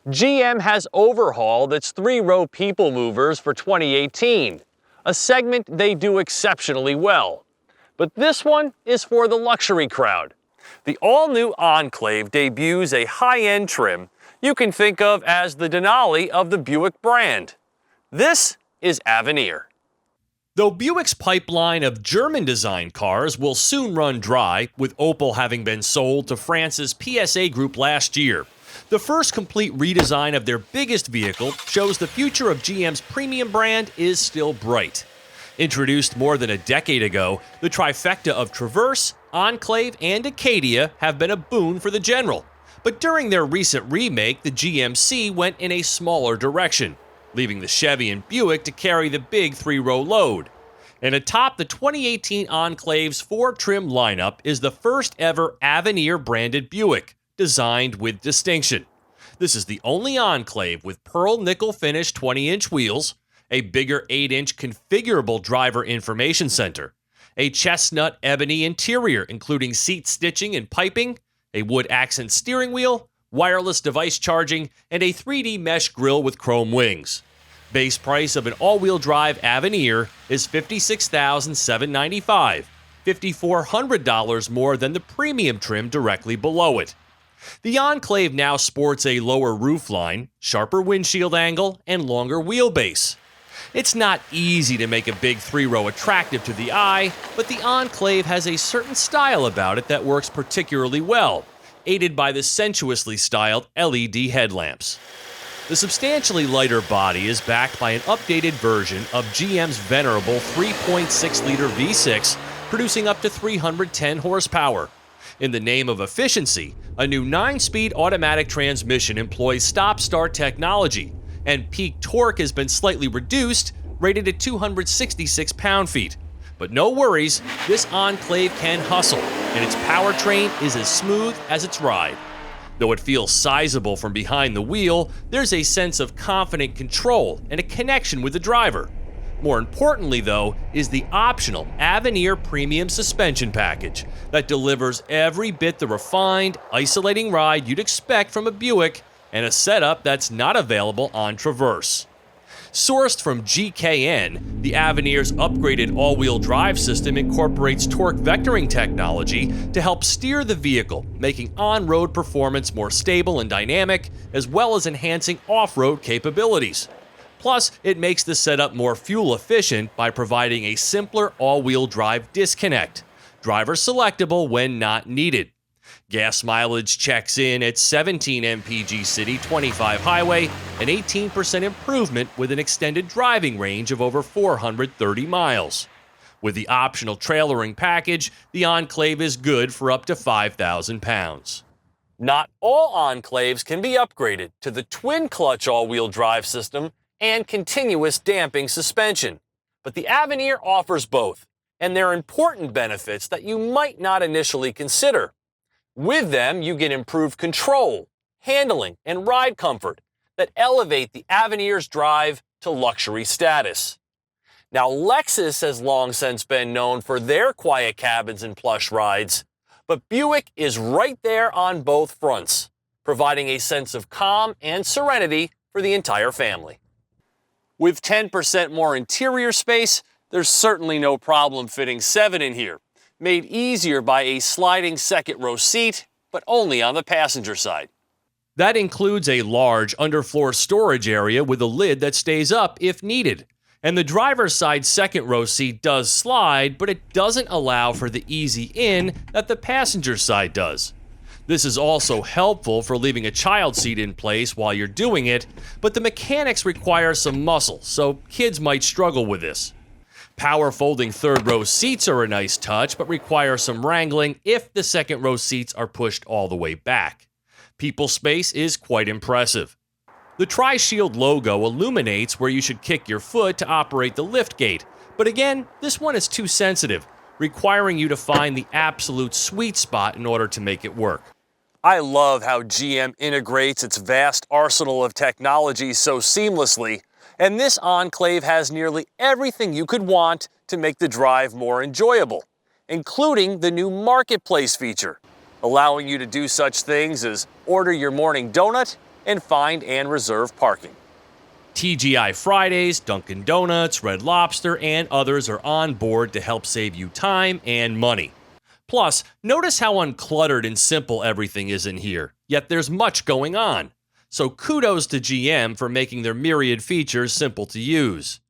GM has overhauled its three-row people movers for 2018, a segment they do exceptionally well. But this one is for the luxury crowd. The all-new Enclave debuts a high-end trim you can think of as the Denali of the Buick brand. This is Avenir. Though Buick's pipeline of German-designed cars will soon run dry, with Opel having been sold to France's PSA Group last year, the first complete redesign of their biggest vehicle shows the future of GM's premium brand is still bright. Introduced more than a decade ago, the trifecta of Traverse, Enclave, and Acadia have been a boon for the General. But during their recent remake, the GMC went in a smaller direction, leaving the Chevy and Buick to carry the big three-row load. And atop the 2018 Enclave's four-trim lineup is the first ever Avenir-branded Buick, designed with distinction. This is the only Enclave with pearl nickel finish 20-inch wheels, a bigger 8-inch configurable driver information center, a chestnut ebony interior including seat stitching and piping, a wood accent steering wheel, wireless device charging, and a 3D mesh grille with chrome wings. Base price of an all-wheel drive Avenir is $56,795, $5,400 more than the premium trim directly below it. The Enclave now sports a lower roofline, sharper windshield angle, and longer wheelbase. It's not easy to make a big three-row attractive to the eye, but the Enclave has a certain style about it that works particularly well, aided by the sensuously styled LED headlamps. The substantially lighter body is backed by an updated version of GM's venerable 3.6-liter V6, producing up to 310 horsepower. In the name of efficiency, a new 9-speed automatic transmission employs stop-start technology, and peak torque has been slightly reduced, rated at 266 pound-feet. But no worries, this Enclave can hustle, and its powertrain is as smooth as its ride. Though it feels sizable from behind the wheel, there's a sense of confident control and a connection with the driver. More importantly, though, is the optional Avenir Premium Suspension Package that delivers every bit the refined, isolating ride you'd expect from a Buick, and a setup that's not available on Traverse. Sourced from GKN, the Avenir's upgraded all-wheel drive system incorporates torque vectoring technology to help steer the vehicle, making on-road performance more stable and dynamic, as well as enhancing off-road capabilities. Plus, it makes the setup more fuel efficient by providing a simpler all-wheel drive disconnect, driver selectable when not needed. Gas mileage checks in at 17 mpg city, 25 highway, an 18% improvement with an extended driving range of over 430 miles. With the optional trailering package, the Enclave is good for up to 5,000 pounds. Not all Enclaves can be upgraded to the twin-clutch all-wheel drive system and continuous damping suspension, but the Avenir offers both, and there are important benefits that you might not initially consider. With them, you get improved control, handling, and ride comfort that elevate the Avenir's drive to luxury status. Now, Lexus has long since been known for their quiet cabins and plush rides, but Buick is right there on both fronts, providing a sense of calm and serenity for the entire family. With 10% more interior space, there's certainly no problem fitting 7 in here, made easier by a sliding second-row seat, but only on the passenger side. That includes a large underfloor storage area with a lid that stays up if needed. And the driver's side second-row seat does slide, but it doesn't allow for the easy in that the passenger side does. This is also helpful for leaving a child seat in place while you're doing it, but the mechanics require some muscle, so kids might struggle with this. Power folding third-row seats are a nice touch, but require some wrangling if the second-row seats are pushed all the way back. People space is quite impressive. The Tri-Shield logo illuminates where you should kick your foot to operate the liftgate, but again, this one is too sensitive, requiring you to find the absolute sweet spot in order to make it work. I love how GM integrates its vast arsenal of technology so seamlessly, and this Enclave has nearly everything you could want to make the drive more enjoyable, including the new Marketplace feature, allowing you to do such things as order your morning donut and find and reserve parking. TGI Fridays, Dunkin' Donuts, Red Lobster, and others are on board to help save you time and money. Plus, notice how uncluttered and simple everything is in here, yet there's much going on. So kudos to GM for making their myriad features simple to use.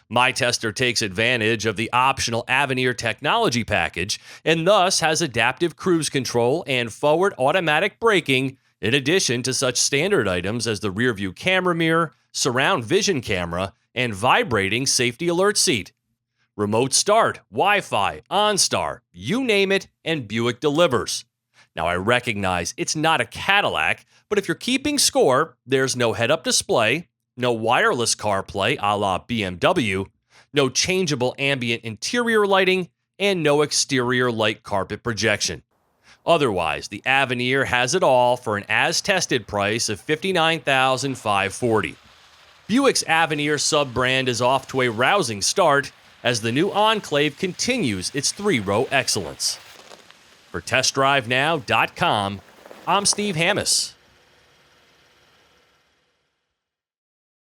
My Tester takes advantage of the optional Avenir technology package and thus has adaptive cruise control and forward automatic braking, in addition to such standard items as the rearview camera mirror, surround vision camera, and vibrating safety alert seat. Remote start, Wi-Fi, OnStar, you name it, and Buick delivers. Now I recognize it's not a Cadillac, but if you're keeping score, there's no head-up display, no wireless CarPlay a la BMW, no changeable ambient interior lighting, and no exterior light carpet projection. Otherwise, the Avenir has it all for an as-tested price of $59,540. Buick's Avenir sub-brand is off to a rousing start as the new Enclave continues its three-row excellence. For TestDriveNow.com, I'm Steve Hammis.